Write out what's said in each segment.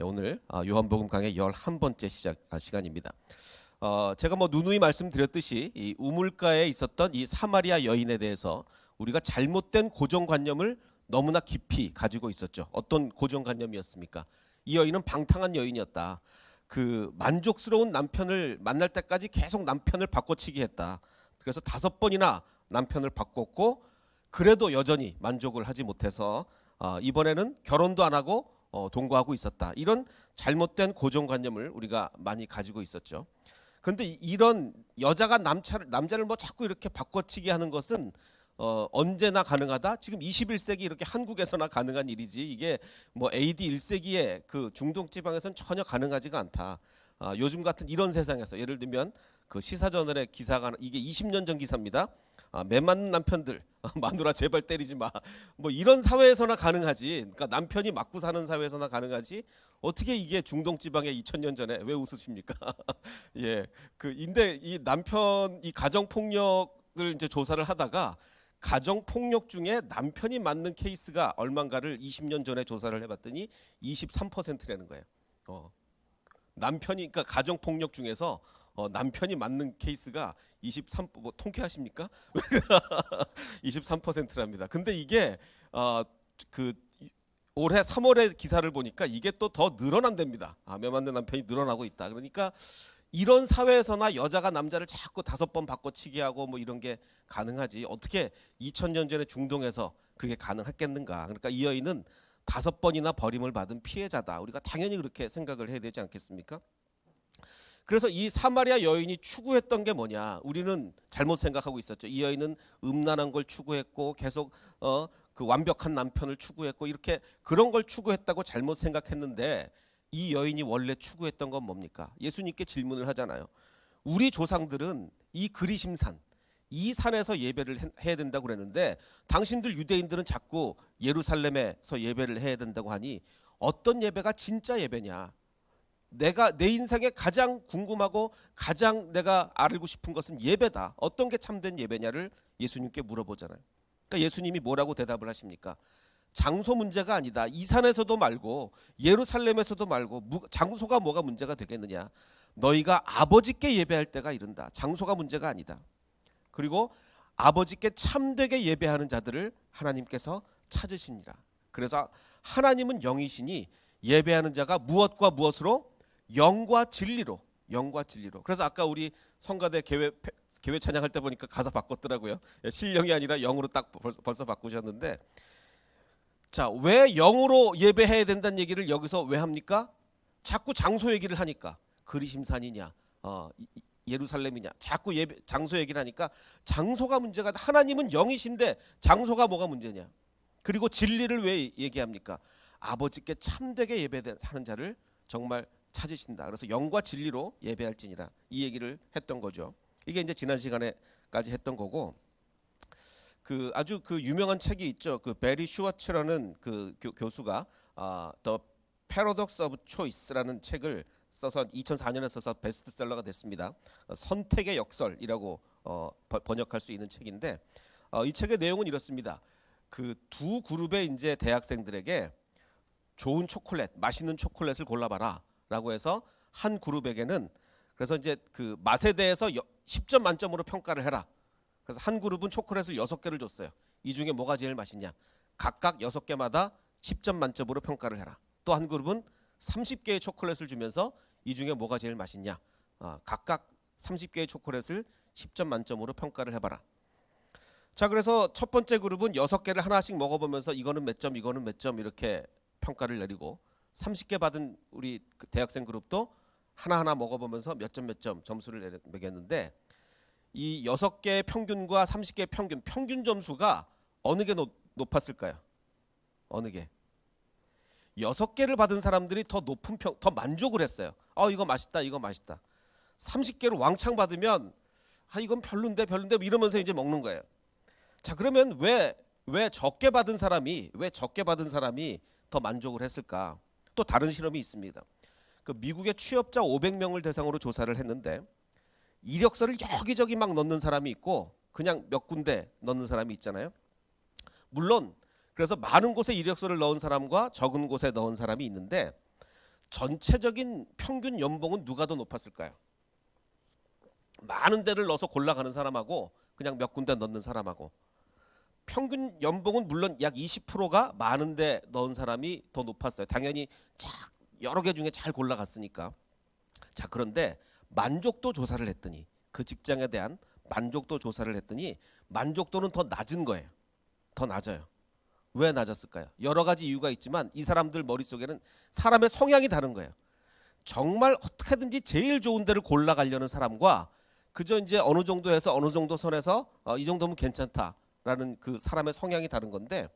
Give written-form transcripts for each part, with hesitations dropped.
오늘 요한복음 강의 11번째 시간입니다. 제가 누누이 말씀드렸듯이 이 우물가에 있었던 이 사마리아 여인에 대해서 우리가 잘못된 고정관념을 너무나 깊이 가지고 있었죠. 어떤 고정관념이었습니까? 이 여인은 방탕한 여인이었다. 그 만족스러운 남편을 만날 때까지 계속 남편을 바꿔치기 했다. 그래서 5번이나 남편을 바꿨고 그래도 여전히 만족을 하지 못해서 이번에는 결혼도 안 하고 동거하고 있었다. 이런 잘못된 고정관념을 우리가 많이 가지고 있었죠. 그런데 이런 여자가 남자를 자꾸 이렇게 바꿔치기 하는 것은 언제나 가능하다. 지금 21세기 이렇게 한국에서나 가능한 일이지 이게 AD 1세기에 그 중동 지방에서는 전혀 가능하지가 않다. 요즘 같은 이런 세상에서 예를 들면 그 시사저널의 기사가 이게 20년 전 기사입니다. 매 맞는 남편들 마누라 제발 때리지 마. 이런 사회에서나 가능하지. 그러니까 남편이 맞고 사는 사회에서나 가능하지. 어떻게 이게 중동 지방에 2000년 전에 왜 웃으십니까? 예. 근데 이 남편 이 가정 폭력을 이제 조사를 하다가 가정 폭력 중에 남편이 맞는 케이스가 얼마인가를 20년 전에 조사를 해봤더니 23%라는 거예요. 남편이 그러니까 가정 폭력 중에서 남편이 맞는 케이스가 23 통쾌하십니까? 23%랍니다. 근데 이게 그 올해 3월에 기사를 보니까 이게 또 더 늘어난답니다. 매 맞는 남편이 늘어나고 있다. 그러니까 이런 사회에서나 여자가 남자를 자꾸 5번 바꿔치기 하고 이런 게 가능하지. 어떻게 2000년 전에 중동에서 그게 가능했겠는가? 그러니까 이 여인은 5번이나 버림을 받은 피해자다. 우리가 당연히 그렇게 생각을 해야 되지 않겠습니까? 그래서 이 사마리아 여인이 추구했던 게 뭐냐? 우리는 잘못 생각하고 있었죠. 이 여인은 음란한 걸 추구했고 계속 그 완벽한 남편을 추구했고 이렇게 그런 걸 추구했다고 잘못 생각했는데 이 여인이 원래 추구했던 건 뭡니까? 예수님께 질문을 하잖아요. 우리 조상들은 이 그리심산 이 산에서 예배를 해야 된다고 그랬는데 당신들 유대인들은 자꾸 예루살렘에서 예배를 해야 된다고 하니 어떤 예배가 진짜 예배냐? 내가 내 인생에 가장 궁금하고 가장 내가 알고 싶은 것은 예배다. 어떤 게 참된 예배냐를 예수님께 물어보잖아요. 그러니까 예수님이 뭐라고 대답을 하십니까? 장소 문제가 아니다. 이 산에서도 말고 예루살렘에서도 말고 장소가 뭐가 문제가 되겠느냐. 너희가 아버지께 예배할 때가 이른다. 장소가 문제가 아니다. 그리고 아버지께 참되게 예배하는 자들을 하나님께서 찾으시니라. 그래서 하나님은 영이시니 예배하는 자가 무엇과 무엇으로? 영과 진리로. 그래서 아까 우리 성가대 개회 찬양할 때 보니까 가사 바꿨더라고요. 신령이 아니라 영으로 딱 벌써 바꾸셨는데, 자, 왜 영으로 예배해야 된다는 얘기를 여기서 왜 합니까? 자꾸 장소 얘기를 하니까 그리심산이냐 예루살렘이냐 자꾸 장소 얘기를 하니까 장소가 문제가 하나님은 영이신데 장소가 뭐가 문제냐. 그리고 진리를 왜 얘기합니까? 아버지께 참되게 예배하는 자를 정말 찾으신다. 그래서 영과 진리로 예배할지니라 이 얘기를 했던 거죠. 이게 이제 지난 시간에까지 했던 거고 아주 유명한 책이 있죠. 베리 슈워츠라는 교수가 The Paradox of Choice라는 책을 써서 2004년에 써서 베스트셀러가 됐습니다. 선택의 역설이라고 번역할 수 있는 책인데 이 책의 내용은 이렇습니다. 두 그룹의 이제 대학생들에게 좋은 초콜릿, 맛있는 초콜릿을 골라봐라라고 해서 한 그룹에게는 그래서 이제 맛에 대해서 10점 만점으로 평가를 해라. 그래서 한 그룹은 초콜릿을 6개를 줬어요. 이 중에 뭐가 제일 맛있냐? 각각 6개마다 10점 만점으로 평가를 해라. 또 한 그룹은 30개의 초콜릿을 주면서 이 중에 뭐가 제일 맛있냐? 각각 30개의 초콜릿을 10점 만점으로 평가를 해봐라. 자, 그래서 첫 번째 그룹은 6개를 하나씩 먹어보면서 이거는 몇 점, 이거는 몇 점 이렇게 평가를 내리고 30개 받은 우리 대학생 그룹도 하나하나 먹어보면서 몇 점 점수를 매겼는데 이 6개의 평균과 30개의 평균 점수가 어느 게 높았을까요? 어느 게? 6개를 받은 사람들이 더 만족을 했어요. 이거 맛있다. 30개를 왕창 받으면 이건 별론데 이러면서 이제 먹는 거예요. 자, 그러면 왜 적게 받은 사람이 더 만족을 했을까? 또 다른 실험이 있습니다. 미국의 취업자 500명을 대상으로 조사를 했는데 이력서를 여기저기 막 넣는 사람이 있고 그냥 몇 군데 넣는 사람이 있잖아요. 물론 그래서 많은 곳에 이력서를 넣은 사람과 적은 곳에 넣은 사람이 있는데 전체적인 평균 연봉은 누가 더 높았을까요? 많은 데를 넣어서 골라가는 사람하고 그냥 몇 군데 넣는 사람하고 평균 연봉은 물론 약 20%가 많은 데 넣은 사람이 더 높았어요. 당연히 여러 개 중에 잘 골라갔으니까. 자, 그런데 만족도 조사를 했더니 그 직장에 대한 만족도 조사를 했더니 만족도는 더 낮은 거예요. 더 낮아요. 왜 낮았을까요? 여러 가지 이유가 있지만 이 사람들 머릿속에는 사람의 성향이 다른 거예요. 정말 어떻게든지 제일 좋은 데를 골라가려는 사람과 그저 이제 어느 정도에서 어느 정도 선에서 이 정도면 괜찮다라는 그 사람의 성향이 다른 건데,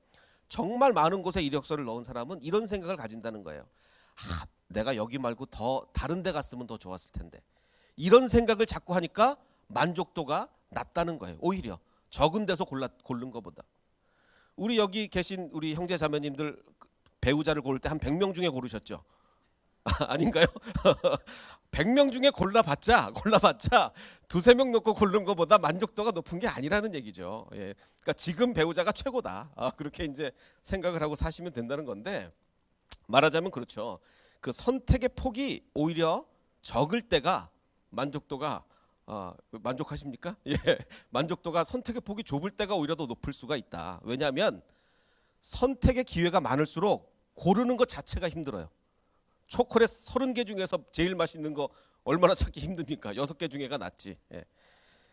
정말 많은 곳에 이력서를 넣은 사람은 이런 생각을 가진다는 거예요. 내가 여기 말고 더 다른 데 갔으면 더 좋았을 텐데. 이런 생각을 자꾸 하니까 만족도가 낮다는 거예요. 오히려 적은 데서 고른 것보다. 우리 여기 계신 우리 형제 자매님들 배우자를 고를 때 한 100명 중에 고르셨죠? 아닌가요? 100명 중에 골라봤자 두세 명 놓고 고르는 것보다 만족도가 높은 게 아니라는 얘기죠. 예. 그러니까 지금 배우자가 최고다. 그렇게 이제 생각을 하고 사시면 된다는 건데, 말하자면 그렇죠. 그 선택의 폭이 오히려 적을 때가 만족도가 만족하십니까? 예. 만족도가 선택의 폭이 좁을 때가 오히려 더 높을 수가 있다. 왜냐하면 선택의 기회가 많을수록 고르는 것 자체가 힘들어요. 초콜릿 30개 중에서 제일 맛있는 거 얼마나 찾기 힘듭니까? 6개 중에가 낫지. 예.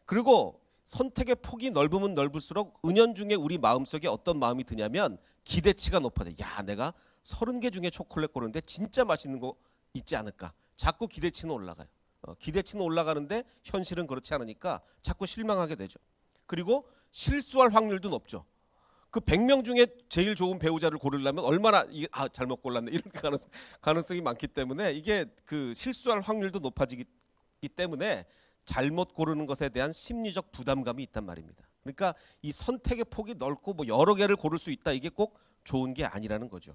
그리고 선택의 폭이 넓으면 넓을수록 은연중에 우리 마음속에 어떤 마음이 드냐면 기대치가 높아져. 야, 내가 30개 중에 초콜릿 고르는데 진짜 맛있는 거 있지 않을까? 자꾸 기대치는 올라가요. 기대치는 올라가는데 현실은 그렇지 않으니까 자꾸 실망하게 되죠. 그리고 실수할 확률도 높죠. 그 100명 중에 제일 좋은 배우자를 고르려면 얼마나 잘못 골랐네 이런 가능성이 많기 때문에 이게 그 실수할 확률도 높아지기 때문에 잘못 고르는 것에 대한 심리적 부담감이 있단 말입니다. 그러니까 이 선택의 폭이 넓고 뭐 여러 개를 고를 수 있다, 이게 꼭 좋은 게 아니라는 거죠.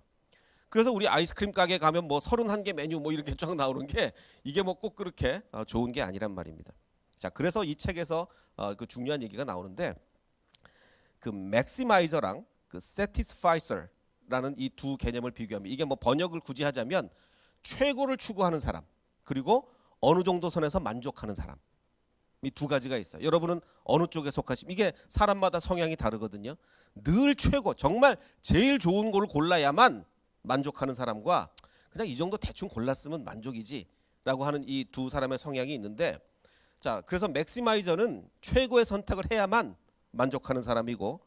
그래서 우리 아이스크림 가게 가면 뭐 31개 메뉴 뭐 이렇게 쫙 나오는 게 이게 뭐 꼭 그렇게 좋은 게 아니란 말입니다. 자, 그래서 이 책에서 그 중요한 얘기가 나오는데, 그 맥시마이저랑 그 세티스파이서라는 이 두 개념을 비교하면, 이게 뭐 번역을 굳이 하자면 최고를 추구하는 사람, 그리고 어느 정도 선에서 만족하는 사람, 이 두 가지가 있어요. 여러분은 어느 쪽에 속하십니까? 이게 사람마다 성향이 다르거든요. 늘 최고, 정말 제일 좋은 거를 골라야만 만족하는 사람과 그냥 이 정도 대충 골랐으면 만족이지 라고 하는 이 두 사람의 성향이 있는데, 자, 그래서 맥시마이저는 최고의 선택을 해야만 만족하는 사람이고,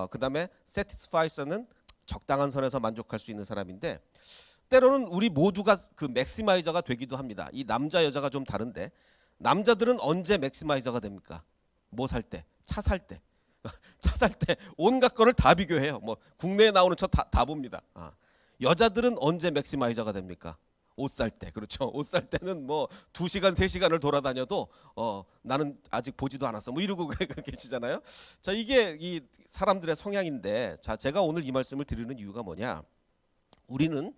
그 다음에 세티스파이서는 적당한 선에서 만족할 수 있는 사람인데, 때로는 우리 모두가 그 맥시마이저가 되기도 합니다. 이 남자 여자가 좀 다른데, 남자들은 언제 맥시마이저가 됩니까? 뭐 살 때? 차 살 때. 차 살 때 온갖 거를 다 비교해요. 뭐 국내에 나오는 차 다 봅니다. 여자들은 언제 맥시마이저가 됩니까? 옷 살 때. 그렇죠. 옷 살 때는 뭐 2시간 3시간을 돌아다녀도 나는 아직 보지도 않았어 뭐 이러고 계시잖아요. 자, 이게 이 사람들의 성향인데, 자, 제가 오늘 이 말씀을 드리는 이유가 뭐냐, 우리는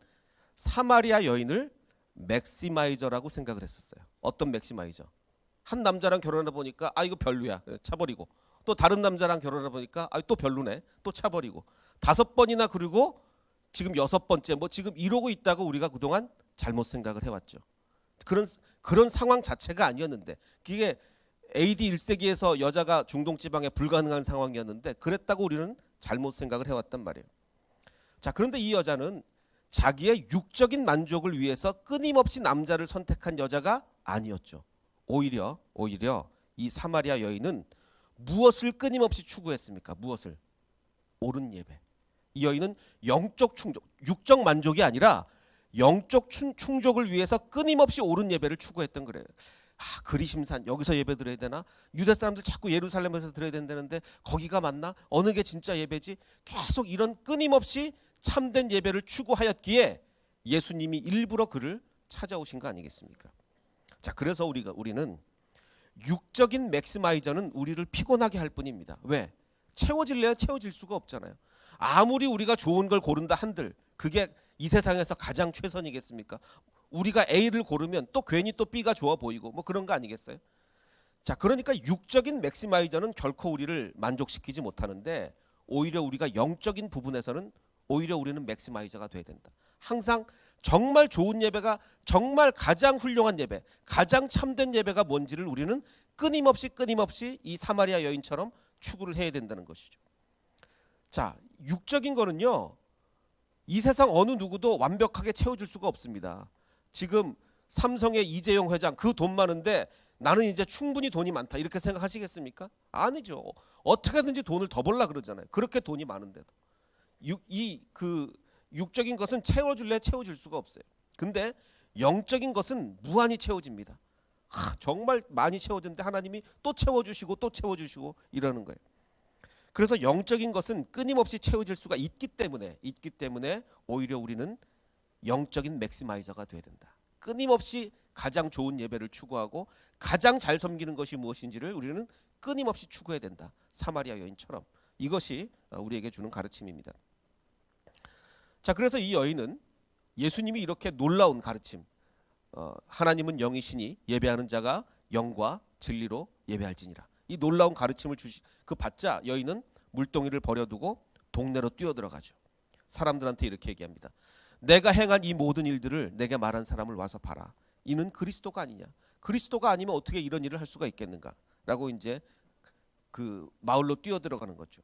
사마리아 여인을 맥시마이저라고 생각을 했었어요. 어떤 맥시마이저? 한 남자랑 결혼해 보니까 이거 별로야, 차버리고, 또 다른 남자랑 결혼해 보니까 또 별로네, 또 차버리고, 5번이나, 그리고 지금 6번째 뭐 지금 이러고 있다고 우리가 그동안 잘못 생각을 해왔죠. 그런 상황 자체가 아니었는데, 그게 AD 1세기에서 여자가 중동 지방에 불가능한 상황이었는데 그랬다고 우리는 잘못 생각을 해왔단 말이에요. 자, 그런데 이 여자는 자기의 육적인 만족을 위해서 끊임없이 남자를 선택한 여자가 아니었죠. 오히려 이 사마리아 여인은 무엇을 끊임없이 추구했습니까? 무엇을? 옳은 예배. 이 여인은 영적 충족, 육적 만족이 아니라 영적 충족을 위해서 끊임없이 옳은 예배를 추구했던 거래요. 그리심산 여기서 예배 드려야 되나? 유대 사람들 자꾸 예루살렘에서 드려야 된다는데 거기가 맞나? 어느 게 진짜 예배지? 계속 이런 끊임없이 참된 예배를 추구하였기에 예수님이 일부러 그를 찾아오신 거 아니겠습니까? 자, 그래서 우리는 육적인 맥시마이저는 우리를 피곤하게 할 뿐입니다. 왜? 채워질래야 채워질 수가 없잖아요. 아무리 우리가 좋은 걸 고른다 한들 그게 이 세상에서 가장 최선이겠습니까? 우리가 A를 고르면 또 괜히 또 B가 좋아 보이고 뭐 그런 거 아니겠어요? 자, 그러니까 육적인 맥시마이저는 결코 우리를 만족시키지 못하는데, 오히려 우리가 영적인 부분에서는 오히려 우리는 맥시마이저가 돼야 된다. 항상 정말 좋은 예배가, 정말 가장 훌륭한 예배, 가장 참된 예배가 뭔지를 우리는 끊임없이 이 사마리아 여인처럼 추구를 해야 된다는 것이죠. 자, 육적인 거는요, 이 세상 어느 누구도 완벽하게 채워줄 수가 없습니다. 지금 삼성의 이재용 회장, 그 돈 많은데 나는 이제 충분히 돈이 많다 이렇게 생각하시겠습니까? 아니죠. 어떻게든지 돈을 더 벌라 그러잖아요. 그렇게 돈이 많은데도. 육적인 것은 채워줄래 채워줄 수가 없어요. 근데 영적인 것은 무한히 채워집니다. 정말 많이 채워지는데 하나님이 또 채워주시고 또 채워주시고 이러는 거예요. 그래서 영적인 것은 끊임없이 채워질 수가 있기 때문에 오히려 우리는 영적인 맥시마이저가 돼야 된다. 끊임없이 가장 좋은 예배를 추구하고 가장 잘 섬기는 것이 무엇인지를 우리는 끊임없이 추구해야 된다. 사마리아 여인처럼. 이것이 우리에게 주는 가르침입니다. 자, 그래서 이 여인은 예수님이 이렇게 놀라운 가르침, 하나님은 영이시니 예배하는 자가 영과 진리로 예배할지니라, 이 놀라운 가르침을 받자 여인은 물동이를 버려두고 동네로 뛰어들어가죠. 사람들한테 이렇게 얘기합니다. 내가 행한 이 모든 일들을 내게 말한 사람을 와서 봐라. 이는 그리스도가 아니냐. 그리스도가 아니면 어떻게 이런 일을 할 수가 있겠는가 라고 이제 그 마을로 뛰어들어가는 거죠.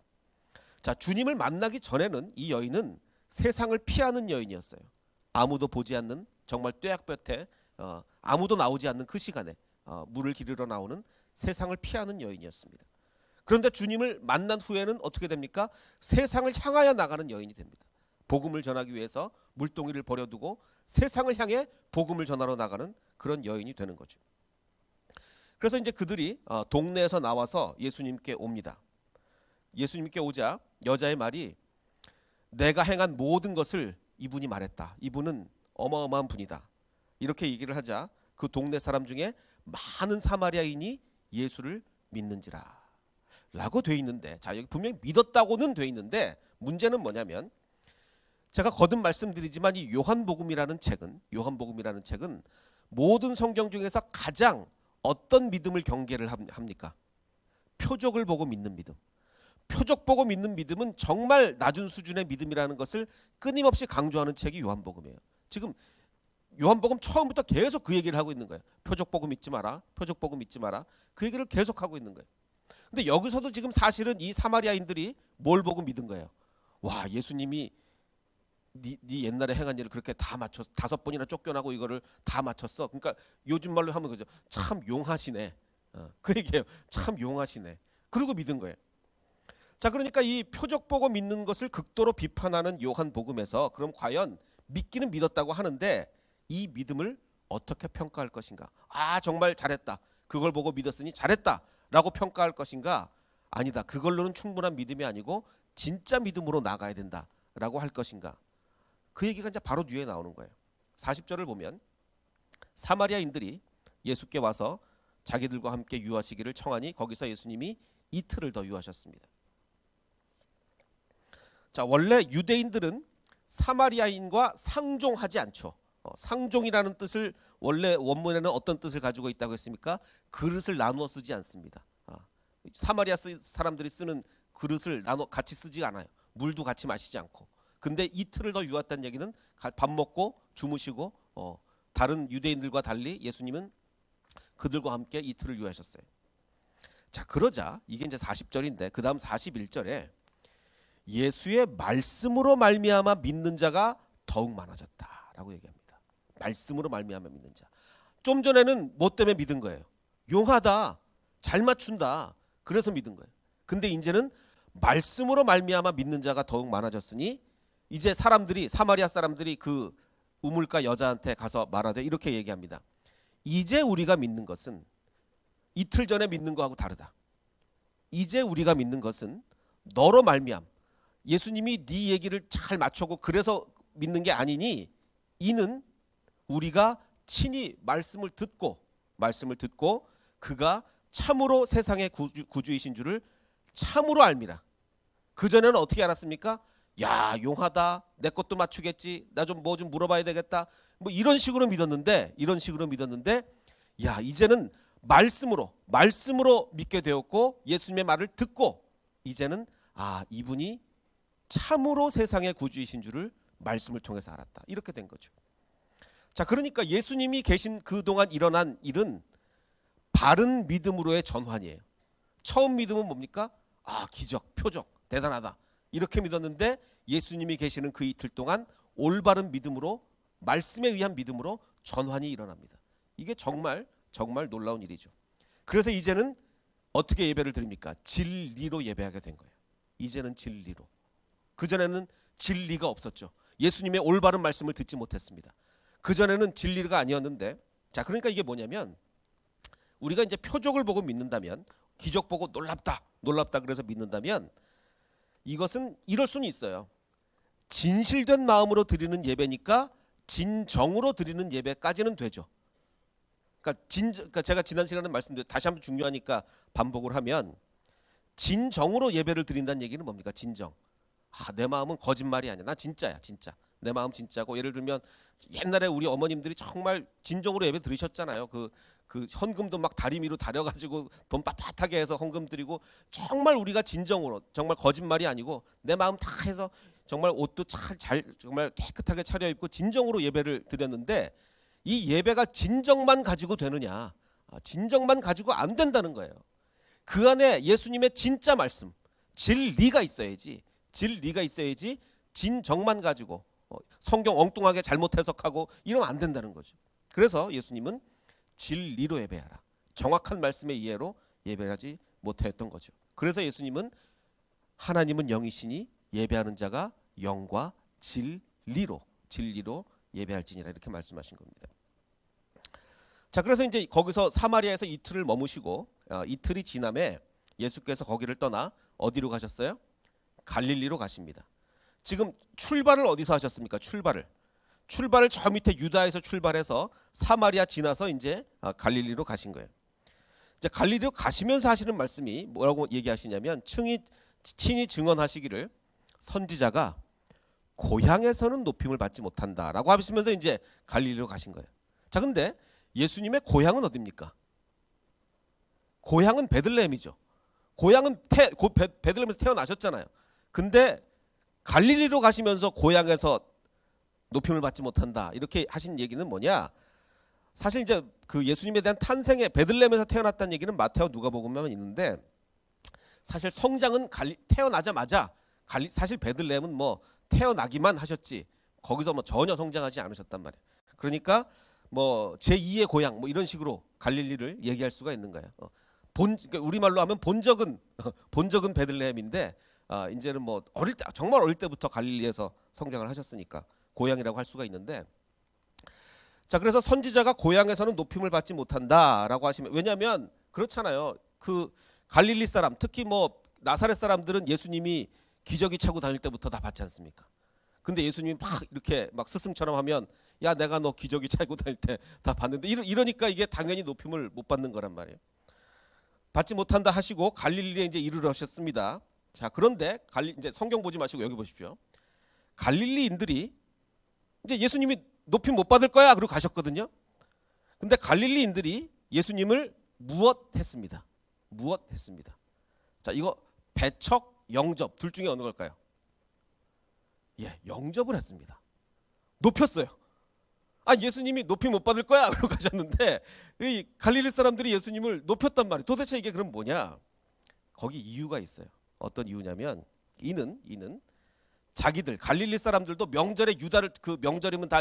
자, 주님을 만나기 전에는 이 여인은 세상을 피하는 여인이었어요. 아무도 보지 않는, 정말 뙤약볕에 아무도 나오지 않는 그 시간에 물을 기르러 나오는 세상을 피하는 여인이었습니다. 그런데 주님을 만난 후에는 어떻게 됩니까? 세상을 향하여 나가는 여인이 됩니다. 복음을 전하기 위해서 물동이를 버려두고 세상을 향해 복음을 전하러 나가는 그런 여인이 되는 거죠. 그래서 이제 그들이 동네에서 나와서 예수님께 옵니다. 예수님께 오자 여자의 말이, 내가 행한 모든 것을 이분이 말했다. 이분은 어마어마한 분이다. 이렇게 얘기를 하자 그 동네 사람 중에 많은 사마리아인이 예수를 믿는지라 라고 돼 있는데, 자, 여기 분명히 믿었다고는 돼 있는데 문제는 뭐냐면, 제가 거듭 말씀드리지만 이 요한복음이라는 책은 모든 성경 중에서 가장 어떤 믿음을 경계를 합니까? 표적을 보고 믿는 믿음. 표적 보고 믿는 믿음은 정말 낮은 수준의 믿음이라는 것을 끊임없이 강조하는 책이 요한복음이에요. 지금 요한복음 처음부터 계속 그 얘기를 하고 있는 거예요. 표적 보고 믿지 마라. 표적 보고 믿지 마라. 그 얘기를 계속 하고 있는 거예요. 근데 여기서도 지금 사실은 이 사마리아인들이 뭘 보고 믿은 거예요? 와, 예수님이 네 옛날에 행한 일을 그렇게 다 맞췄어. 5번이나 쫓겨나고 이거를 다 맞췄어. 그러니까 요즘 말로 하면 그죠. 참 용하시네. 그 얘기예요. 참 용하시네. 그리고 믿은 거예요. 자, 그러니까 이 표적 보고 믿는 것을 극도로 비판하는 요한복음에서 그럼 과연 믿기는 믿었다고 하는데 이 믿음을 어떻게 평가할 것인가? 아, 정말 잘했다. 그걸 보고 믿었으니 잘했다 라고 평가할 것인가? 아니다. 그걸로는 충분한 믿음이 아니고 진짜 믿음으로 나가야 된다 라고 할 것인가? 그 얘기가 이제 바로 뒤에 나오는 거예요. 40절을 보면 사마리아인들이 예수께 와서 자기들과 함께 유하시기를 청하니 거기서 예수님이 이틀을 더 유하셨습니다. 자, 원래 유대인들은 사마리아인과 상종하지 않죠. 상종이라는 뜻을 원래 원문에는 어떤 뜻을 가지고 있다고 했습니까? 그릇을 나누어 쓰지 않습니다. 사마리아 사람들이 쓰는 그릇을 같이 쓰지 않아요. 물도 같이 마시지 않고. 근데 이틀을 더 유했다는 얘기는 밥 먹고 주무시고 다른 유대인들과 달리 예수님은 그들과 함께 이틀을 유하셨어요. 자, 그러자 이게 이제 40절인데 그 다음 41절에 예수의 말씀으로 말미암아 믿는 자가 더욱 많아졌다라고 얘기합니다. 말씀으로 말미암아 믿는 자. 좀 전에는 뭐 때문에 믿은 거예요? 용하다, 잘 맞춘다, 그래서 믿은 거예요. 근데 이제는 말씀으로 말미암아 믿는 자가 더욱 많아졌으니 이제 사마리아 사람들이 그 우물가 여자한테 가서 말하되 이렇게 얘기합니다. 이제 우리가 믿는 것은 이틀 전에 믿는 거하고 다르다. 이제 우리가 믿는 것은 너로 말미암, 예수님이 네 얘기를 잘 맞추고 그래서 믿는 게 아니니 이는 우리가 친히 말씀을 듣고 그가 참으로 세상의 구주이신 줄을 참으로 알미라. 그전에는 어떻게 알았습니까? 야, 용하다, 내 것도 맞추겠지, 나 좀 뭐 좀 물어봐야 되겠다, 뭐 이런 식으로 믿었는데 야, 이제는 말씀으로 믿게 되었고 예수님의 말을 듣고 이제는 이분이 참으로 세상의 구주이신 줄을 말씀을 통해서 알았다. 이렇게 된 거죠. 자, 그러니까 예수님이 계신 그동안 일어난 일은 바른 믿음으로의 전환이에요. 처음 믿음은 뭡니까? 기적, 표적, 대단하다. 이렇게 믿었는데 예수님이 계시는 그 이틀 동안 올바른 믿음으로, 말씀에 의한 믿음으로 전환이 일어납니다. 이게 정말 놀라운 일이죠. 그래서 이제는 어떻게 예배를 드립니까? 진리로 예배하게 된 거예요. 이제는 진리로. 그전에는 진리가 없었죠. 예수님의 올바른 말씀을 듣지 못했습니다. 그전에는 진리가 아니었는데, 자, 그러니까 이게 뭐냐면 우리가 이제 표적을 보고 믿는다면, 기적 보고 놀랍다 그래서 믿는다면, 이것은 이럴 수는 있어요. 진실된 마음으로 드리는 예배니까 진정으로 드리는 예배까지는 되죠. 그러니까 제가 지난 시간에 말씀드렸, 다시 한번 중요하니까 반복을 하면, 진정으로 예배를 드린다는 얘기는 뭡니까? 진정. 내 마음은 거짓말이 아니야. 나 진짜야, 진짜. 내 마음 진짜고. 예를 들면 옛날에 우리 어머님들이 정말 진정으로 예배 드리셨잖아요. 그 헌금도 막 다리미로 다려가지고 돈 빳빳하게 해서 헌금 드리고, 정말 우리가 진정으로, 정말 거짓말이 아니고 내 마음 다 해서 정말 옷도 잘 정말 깨끗하게 차려입고 진정으로 예배를 드렸는데, 이 예배가 진정만 가지고 되느냐? 진정만 가지고 안 된다는 거예요. 그 안에 예수님의 진짜 말씀, 진리가 있어야지. 진리가 있어야지. 진정만 가지고 성경 엉뚱하게 잘못 해석하고 이러면 안 된다는 거죠. 그래서 예수님은 진리로 예배하라, 정확한 말씀의 이해로 예배하지 못하였던 거죠. 그래서 예수님은 하나님은 영이시니 예배하는 자가 영과 진리로 예배할지니라, 이렇게 말씀하신 겁니다. 자, 그래서 이제 거기서 사마리아에서 이틀을 머무시고, 이틀이 지남에 예수께서 거기를 떠나 어디로 가셨어요? 갈릴리로 가십니다. 지금 출발을 어디서 하셨습니까? 출발을 저 밑에 유다에서 출발해서 사마리아 지나서 이제 갈릴리로 가신 거예요. 이제 갈릴리로 가시면서 하시는 말씀이 뭐라고 얘기하시냐면, 친히 증언하시기를 선지자가 고향에서는 높임을 받지 못한다라고 하시면서 이제 갈릴리로 가신 거예요. 자, 근데 예수님의 고향은 어디입니까? 고향은 베들레헴이죠. 고향은 베들레헴에서 태어나셨잖아요. 근데 갈릴리로 가시면서 고향에서 높임을 받지 못한다, 이렇게 하신 얘기는 뭐냐? 사실 이제 그 예수님에 대한 탄생에 베들레헴에서 태어났다는 얘기는 마태와 누가복음에만 있는데, 사실 성장은 태어나자마자 사실 베들레헴은 뭐 태어나기만 하셨지 거기서 뭐 전혀 성장하지 않으셨단 말이에요. 그러니까 뭐 제2의 고향 뭐 이런 식으로 갈릴리를 얘기할 수가 있는 거예요. 그러니까 우리말로 하면 본적은 베들레헴인데, 이제는 뭐 정말 어릴 때부터 갈릴리에서 성장을 하셨으니까 고향이라고 할 수가 있는데, 자, 그래서 선지자가 고향에서는 높임을 받지 못한다라고 하시면, 왜냐하면 그렇잖아요. 그 갈릴리 사람, 특히 뭐 나사렛 사람들은 예수님이 기저귀 차고 다닐 때부터 다 봤지 않습니까? 근데 예수님이 막 이렇게 막 스승처럼 하면, 야, 내가 너 기저귀 차고 다닐 때 다 봤는데, 이러니까 이게 당연히 높임을 못 받는 거란 말이에요. 받지 못한다 하시고 갈릴리에 이제 이르렀습니다. 자, 그런데 이제 성경 보지 마시고 여기 보십시오. 갈릴리인들이 이제 예수님이 높임 못 받을 거야 그러고 가셨거든요. 근데 갈릴리인들이 예수님을 무엇했습니다. 자, 이거 배척, 영접 둘 중에 어느 걸까요? 영접을 했습니다. 높였어요. 예수님이 높임 못 받을 거야 그러고 가셨는데, 이 갈릴리 사람들이 예수님을 높였단 말이에요. 도대체 이게 그럼 뭐냐? 거기 이유가 있어요. 어떤 이유냐면, 이는 자기들 갈릴리 사람들도 명절에 그 명절이면 다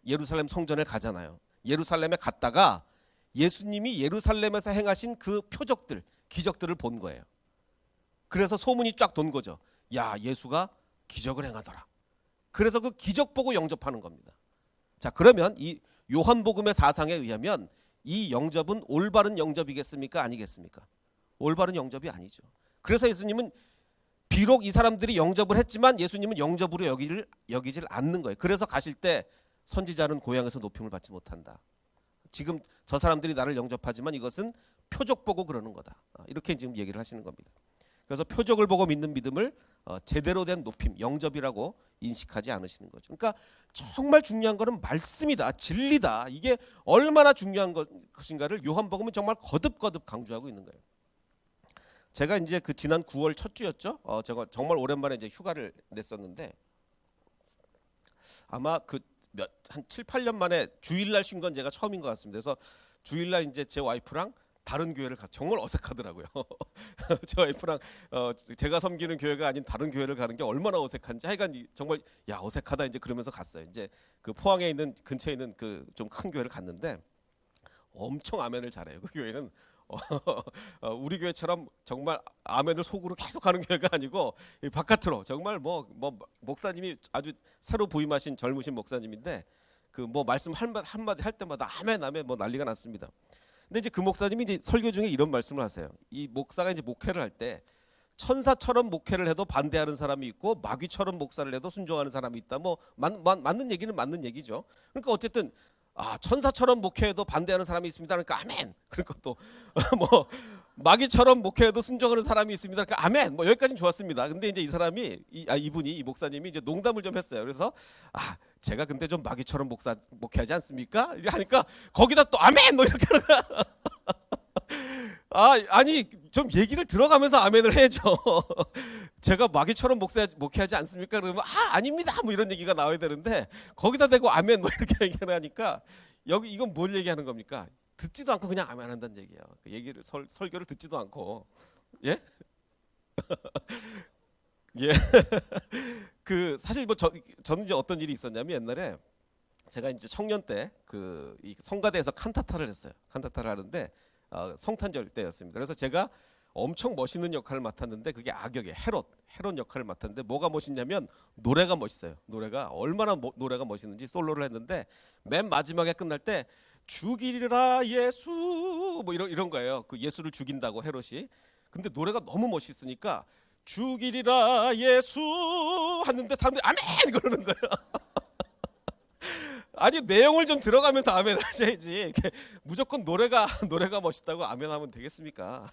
예루살렘 성전을 가잖아요. 예루살렘에 갔다가 예수님이 예루살렘에서 행하신 그 표적들, 기적들을 본 거예요. 그래서 소문이 쫙 돈 거죠. 야, 예수가 기적을 행하더라. 그래서 그 기적 보고 영접하는 겁니다. 자, 그러면 이 요한복음의 사상에 의하면 이 영접은 올바른 영접이겠습니까? 아니겠습니까? 올바른 영접이 아니죠. 그래서 예수님은 비록 이 사람들이 영접을 했지만 예수님은 영접으로 여기질 않는 거예요. 그래서 가실 때 선지자는 고향에서 높임을 받지 못한다. 지금 저 사람들이 나를 영접하지만 이것은 표적 보고 그러는 거다. 이렇게 지금 얘기를 하시는 겁니다. 그래서 표적을 보고 믿는 믿음을 제대로 된 높임, 영접이라고 인식하지 않으시는 거죠. 그러니까 정말 중요한 거는 말씀이다, 진리다. 이게 얼마나 중요한 것인가를 요한복음은 정말 거듭거듭 강조하고 있는 거예요. 제가 이제 그 지난 9월 첫 주였죠. 제가 정말 오랜만에 이제 휴가를 냈었는데, 아마 한 7, 8년 만에 주일날 쉰 건 제가 처음인 것 같습니다. 그래서 주일날 이제 제 와이프랑 다른 교회를 정말 어색하더라고요. 제 와이프랑 제가 섬기는 교회가 아닌 다른 교회를 가는 게 얼마나 어색한지 하여간 정말 야 어색하다 이제 그러면서 갔어요. 이제 그 포항에 있는 근처에 있는 그 좀 큰 교회를 갔는데 엄청 아멘을 잘해요. 그 교회는 우리 교회처럼 정말 아멘을 속으로 계속 하는 교회가 아니고 바깥으로 정말 뭐 목사님이 아주 새로 부임하신 젊으신 목사님인데 그 뭐 말씀 한마디 할 때마다 아멘 아멘 뭐 난리가 났습니다. 근데 이제 그 목사님이 이제 설교 중에 이런 말씀을 하세요. 이 목사가 이제 목회를 할 때 천사처럼 목회를 해도 반대하는 사람이 있고 마귀처럼 목사를 해도 순종하는 사람이 있다. 뭐 맞는 얘기는 맞는 얘기죠. 그러니까 어쨌든 천사처럼 목회해도 반대하는 사람이 있습니다. 그러니까 아멘. 그러니까 또 뭐 마귀처럼 목회해도 순종하는 사람이 있습니다. 그러니까 아멘. 뭐 여기까지는 좋았습니다. 근데 이제 이 사람이 이 목사님이 이제 농담을 좀 했어요. 그래서 제가 근데 좀 마귀처럼 목회하지 않습니까? 이렇게 하니까 거기다 또 아멘 뭐 이렇게 하는 거야. 아니 좀 얘기를 들어가면서 아멘을 해야죠. 제가 마귀처럼 목회하지 않습니까? 그러면 아닙니다 뭐 이런 얘기가 나와야 되는데 거기다 대고 아멘 뭐 이렇게 얘기를 하니까 여기 이건 뭘 얘기하는 겁니까? 듣지도 않고 그냥 아멘 한다는 얘기예요. 그 얘기를 설교를 듣지도 않고 예? 예. 그 사실 뭐 저는 이제 어떤 일이 있었냐면 옛날에 제가 이제 청년 때 이 성가대에서 칸타타를 했어요. 칸타타를 하는데 성탄절 때였습니다. 그래서 제가 엄청 멋있는 역할을 맡았는데 그게 악역의 헤롯 역할을 맡았는데 뭐가 멋있냐면 노래가 멋있어요. 노래가 얼마나 노래가 멋있는지 솔로를 했는데 맨 마지막에 끝날 때 죽이리라 예수 뭐 이런 거예요. 그 예수를 죽인다고 헤롯이. 근데 노래가 너무 멋있으니까 죽이리라 예수 하는데 사람들이 아멘 그러는 거예요. 아니 내용을 좀 들어가면서 아멘 하셔야지. 무조건 노래가 멋있다고 아멘 하면 되겠습니까?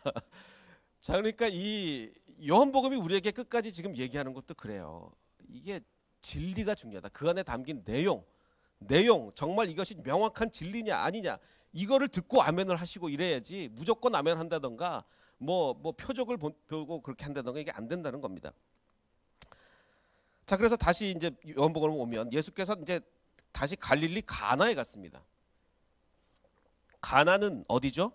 자, 그러니까 이 요한복음이 우리에게 끝까지 지금 얘기하는 것도 그래요. 이게 진리가 중요하다. 그 안에 담긴 내용 정말 이것이 명확한 진리냐 아니냐 이거를 듣고 아멘을 하시고 이래야지 무조건 아멘 한다던가 뭐 표적을 보고 그렇게 한다던가 이게 안 된다는 겁니다. 자, 그래서 다시 이제 요한복음을 보면 예수께서 이제 다시 갈릴리 가나에 갔습니다. 가나는 어디죠?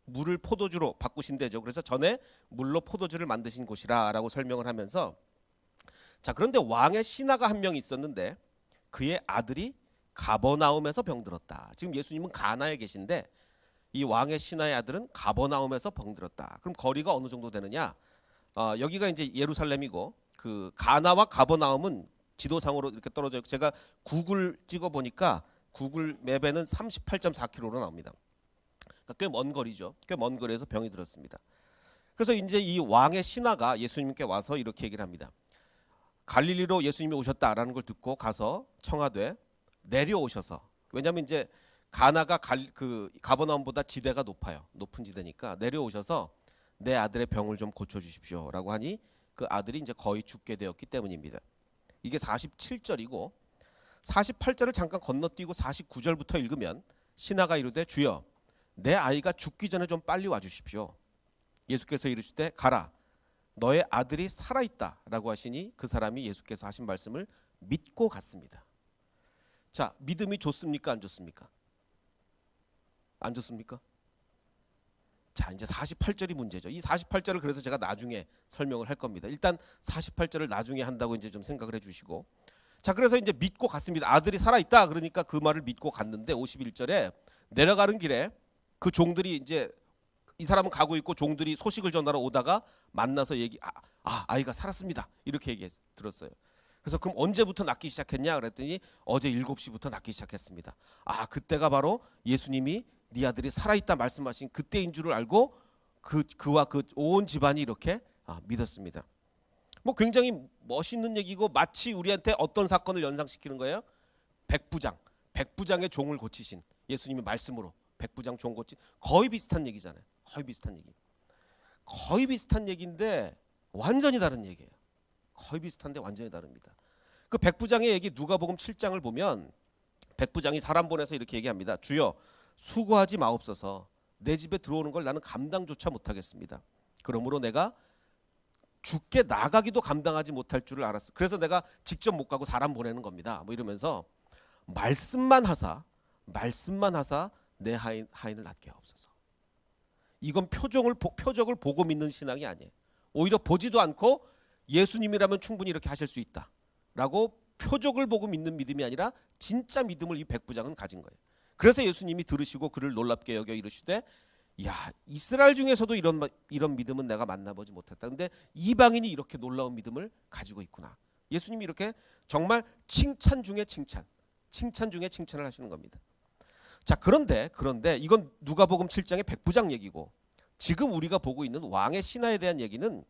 물을 포도주로 바꾸신 데죠. 그래서 전에 물로 포도주를 만드신 곳이라라고 설명을 하면서 자, 그런데 왕의 신하가 한 명 있었는데 그의 아들이 가버나움에서 병들었다. 지금 예수님은 가나에 계신데 이 왕의 신하의 아들은 가버나움에서 병들었다. 그럼 거리가 어느 정도 되느냐? 여기가 이제 예루살렘이고 그 가나와 가버나움은 지도상으로 이렇게 떨어져 있고 제가 구글 찍어 보니까 구글 맵에는 38.4km로 나옵니다. 그러니까 꽤 먼 거리죠. 꽤 먼 거리에서 병이 들었습니다. 그래서 이제 이 왕의 신하가 예수님께 와서 이렇게 얘기를 합니다. 갈릴리로 예수님이 오셨다라는 걸 듣고 가서 청하되 내려오셔서 왜냐하면 이제 가나가 가버나움보다 지대가 높은 지대니까 내려오셔서 내 아들의 병을 좀 고쳐주십시오라고 하니 그 아들이 이제 거의 죽게 되었기 때문입니다. 이게 47절이고 48절을 잠깐 건너뛰고 49절부터 읽으면 신하가 이르되 주여 내 아이가 죽기 전에 좀 빨리 와주십시오. 예수께서 이르시되 가라 너의 아들이 살아있다라고 하시니 그 사람이 예수께서 하신 말씀을 믿고 갔습니다. 자, 믿음이 좋습니까 안 좋습니까? 안 좋습니까? 자, 이제 48절이 문제죠. 이 48절을 그래서 제가 나중에 설명을 할 겁니다. 일단 48절을 나중에 한다고 이제 좀 생각을 해주시고 자, 그래서 이제 믿고 갔습니다. 아들이 살아있다 그러니까 그 말을 믿고 갔는데 51절에 내려가는 길에 그 종들이 이제 이 사람은 가고 있고 종들이 소식을 전하러 오다가 만나서 아이가 살았습니다 이렇게 들었어요. 그래서 그럼 언제부터 낫기 시작했냐 그랬더니 어제 7시부터 낫기 시작했습니다. 그때가 바로 예수님이 네 아들이 살아있다 말씀하신 그때인 줄을 알고 그와 그 온 집안이 이렇게 믿었습니다. 뭐 굉장히 멋있는 얘기고 마치 우리한테 어떤 사건을 연상시키는 거예요? 백부장의 종을 고치신 예수님의 말씀으로 백부장 종 고치 거의 비슷한 얘기잖아요. 거의 비슷한 얘기인데 완전히 다른 얘기예요. 거의 비슷한데 완전히 다릅니다. 그 백부장의 얘기 누가복음 7장을 보면 백부장이 사람 보내서 이렇게 얘기합니다. 주여 수고하지 마옵소서 내 집에 들어오는 걸 나는 감당조차 못하겠습니다. 그러므로 내가 죽게 나가기도 감당하지 못할 줄을 알았어. 그래서 내가 직접 못 가고 사람 보내는 겁니다. 뭐 이러면서 말씀만 하사 내 하인을 낫게 하옵소서. 이건 표적을 보고 믿는 신앙이 아니에요. 오히려 보지도 않고 예수님이라면 충분히 이렇게 하실 수 있다라고 표적을 보고 믿는 믿음이 아니라 진짜 믿음을 이 백부장은 가진 거예요. 그래서 예수님이 들으시고 그를 놀랍게 여겨 이르시되, 야, 이스라엘 중에서도 이런 믿음은 내가 만나보지 못했다. 근데 이방인이 이렇게 놀라운 믿음을 가지고 있구나. 예수님이 이렇게 정말 칭찬 중에 칭찬 중에 칭찬을 하시는 겁니다. 자, 그런데 이건 누가복음 7장의 백부장 얘기고, 지금 우리가 보고 있는 왕의 신하에 대한 얘기는,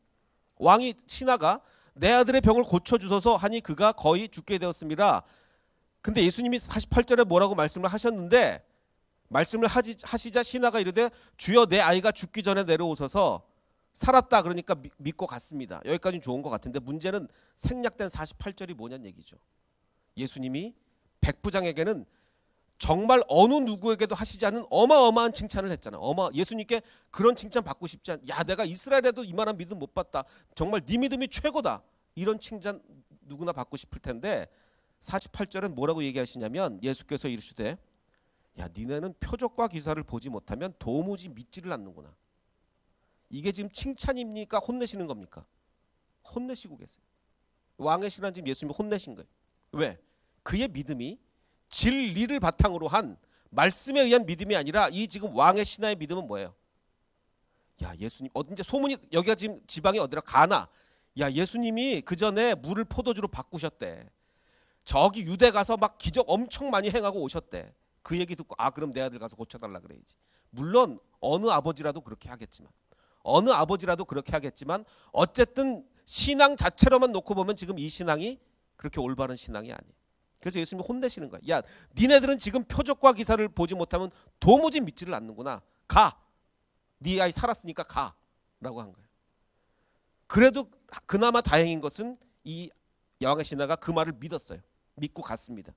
왕이 신하가 내 아들의 병을 고쳐주소서 하니 그가 거의 죽게 되었습니다. 근데 예수님이 48절에 뭐라고 말씀을 하셨는데, 말씀을 하시자 신하가 이르되 주여 내 아이가 죽기 전에 내려오셔서 살았다. 그러니까 믿고 갔습니다. 여기까지는 좋은 것 같은데 문제는 생략된 48절이 뭐냐는 얘기죠. 예수님이 백부장에게는 정말 어느 누구에게도 하시지 않은 어마어마한 칭찬을 했잖아요. 예수님께 그런 칭찬 받고 싶지 않. 야, 내가 이스라엘에도 이만한 믿음 못 봤다. 정말 네 믿음이 최고다. 이런 칭찬 누구나 받고 싶을 텐데 48절은 뭐라고 얘기하시냐면 예수께서 이르시되, 야, 니네는 표적과 기사를 보지 못하면 도무지 믿지를 않는구나. 이게 지금 칭찬입니까? 혼내시는 겁니까? 혼내시고 계세요. 왕의 신한 지금 예수님이 혼내신 거예요. 왜? 그의 믿음이 진리를 바탕으로 한 말씀에 의한 믿음이 아니라 이 지금 왕의 신하의 믿음은 뭐예요? 야, 예수님 이제 소문이, 여기가 지금 지방이 어디라? 가나. 야, 예수님이 그 전에 물을 포도주로 바꾸셨대. 저기 유대 가서 막 기적 엄청 많이 행하고 오셨대. 그 얘기 듣고 그럼 내 아들 가서 고쳐달라 그래야지. 물론 어느 아버지라도 그렇게 하겠지만 어쨌든 신앙 자체로만 놓고 보면 지금 이 신앙이 그렇게 올바른 신앙이 아니에요. 그래서 예수님이 혼내시는 거야. 야, 니네들은 지금 표적과 기사를 보지 못하면 도무지 믿지를 않는구나. 가. 네 아이 살았으니까 가. 라고 한 거예요. 그래도 그나마 다행인 것은 이 왕의 신하가 그 말을 믿었어요. 믿고 갔습니다.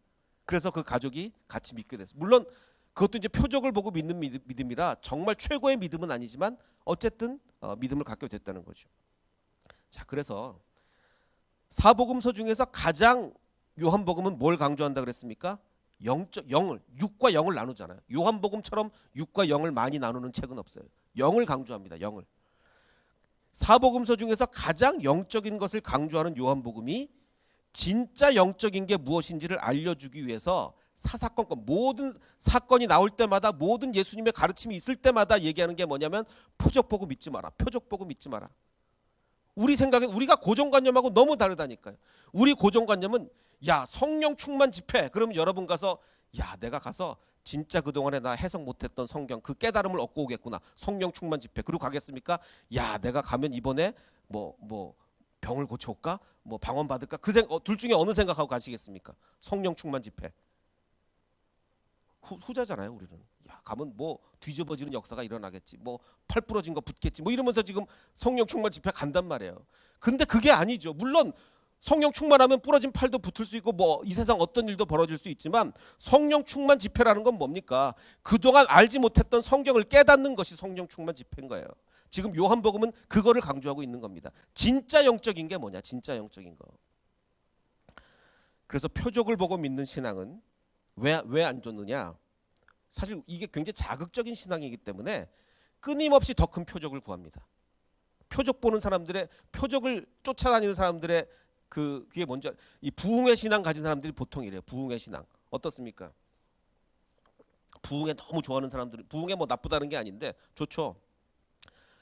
그래서 그 가족이 같이 믿게 됐어요. 물론 그것도 이제 표적을 보고 믿는 믿음이라 정말 최고의 믿음은 아니지만 어쨌든 믿음을 갖게 됐다는 거죠. 자, 그래서 사복음서 중에서 가장 요한복음은 뭘 강조한다 그랬습니까? 육과 영을 나누잖아요. 요한복음처럼 육과 영을 많이 나누는 책은 없어요. 영을 강조합니다. 영을. 사복음서 중에서 가장 영적인 것을 강조하는 요한복음이 진짜 영적인 게 무엇인지를 알려주기 위해서 사사건건 모든 사건이 나올 때마다 모든 예수님의 가르침이 있을 때마다 얘기하는 게 뭐냐면 표적 보고 믿지 마라. 표적 보고 믿지 마라. 우리 생각엔 우리가 고정관념하고 너무 다르다니까요. 우리 고정관념은 야, 성령 충만 집회. 그러면 여러분 가서 야, 내가 가서 진짜 그동안에 나 해석 못했던 성경 그 깨달음을 얻고 오겠구나. 성령 충만 집회. 그리고 가겠습니까? 야, 내가 가면 이번에 뭐 병을 고쳐올까? 뭐 방언 받을까? 둘 중에 어느 생각하고 가시겠습니까? 성령 충만 집회. 후자잖아요. 우리는. 야, 가면 뭐 뒤집어지는 역사가 일어나겠지. 뭐 팔 부러진 거 붙겠지. 뭐 이러면서 지금 성령 충만 집회 간단 말이에요. 근데 그게 아니죠. 물론 성령 충만하면 부러진 팔도 붙을 수 있고 뭐 이 세상 어떤 일도 벌어질 수 있지만 성령 충만 집회라는 건 뭡니까? 그동안 알지 못했던 성경을 깨닫는 것이 성령 충만 집회인 거예요. 지금 요한복음은 그거를 강조하고 있는 겁니다. 진짜 영적인 게 뭐냐? 진짜 영적인 거. 그래서 표적을 보고 믿는 신앙은 왜 안 좋느냐? 사실 이게 굉장히 자극적인 신앙이기 때문에 끊임없이 더 큰 표적을 구합니다. 표적 보는 사람들의, 표적을 쫓아다니는 사람들의 그게 뭔지, 이 부흥의 신앙 가진 사람들이 보통 이래요. 부흥의 신앙 어떻습니까? 부흥에 너무 좋아하는 사람들은, 부흥에 뭐 나쁘다는 게 아닌데 좋죠.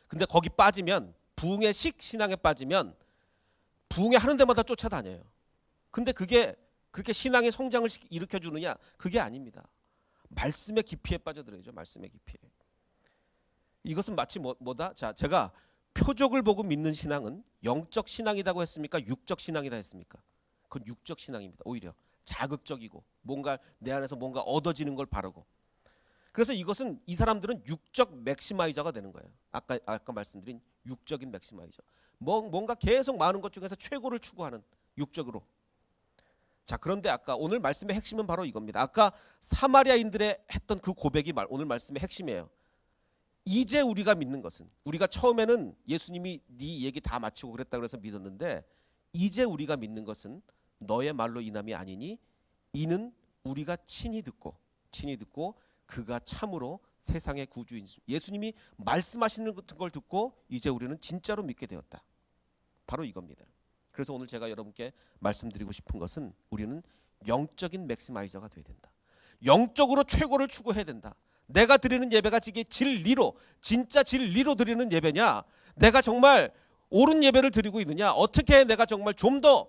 근데 거기 빠지면, 부흥의 신앙에 빠지면 부흥회 하는 데마다 쫓아다녀요. 근데 그게 그렇게 신앙의 성장을 일으켜 주느냐? 그게 아닙니다. 말씀의 깊이에 빠져들어야죠. 말씀의 깊이에. 이것은 마치 뭐다? 자, 제가 표적을 보고 믿는 신앙은 영적 신앙이라고 했습니까? 육적 신앙이라 했습니까? 그건 육적 신앙입니다. 오히려 자극적이고 뭔가 내 안에서 뭔가 얻어지는 걸 바라고. 그래서 이것은, 이 사람들은 육적 맥시마이저가 되는 거예요. 아까 말씀드린 육적인 맥시마이저. 뭔가 계속 많은 것 중에서 최고를 추구하는, 육적으로. 자, 그런데 아까 오늘 말씀의 핵심은 바로 이겁니다. 아까 사마리아인들의 했던 그 고백이 오늘 말씀의 핵심이에요. 이제 우리가 믿는 것은, 우리가 처음에는 예수님이 네 얘기 다 마치고 그랬다 그래서 믿었는데, 이제 우리가 믿는 것은 너의 말로 인함이 아니니 이는 우리가 친히 듣고 그가 참으로 세상의 구주인 예수님이 말씀하시는 걸 듣고 이제 우리는 진짜로 믿게 되었다. 바로 이겁니다. 그래서 오늘 제가 여러분께 말씀드리고 싶은 것은, 우리는 영적인 맥시마이저가 돼야 된다. 영적으로 최고를 추구해야 된다. 내가 드리는 예배가 진리로, 진짜 진리로 드리는 예배냐, 내가 정말 옳은 예배를 드리고 있느냐, 어떻게 내가 정말 좀 더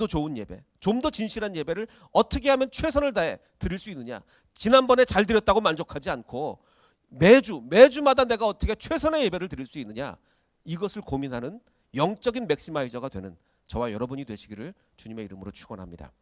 좋은 예배, 좀 더 진실한 예배를 어떻게 하면 최선을 다해 드릴 수 있느냐. 지난번에 잘 드렸다고 만족하지 않고 매주마다 내가 어떻게 최선의 예배를 드릴 수 있느냐, 이것을 고민하는 영적인 맥시마이저가 되는 저와 여러분이 되시기를 주님의 이름으로 축원합니다.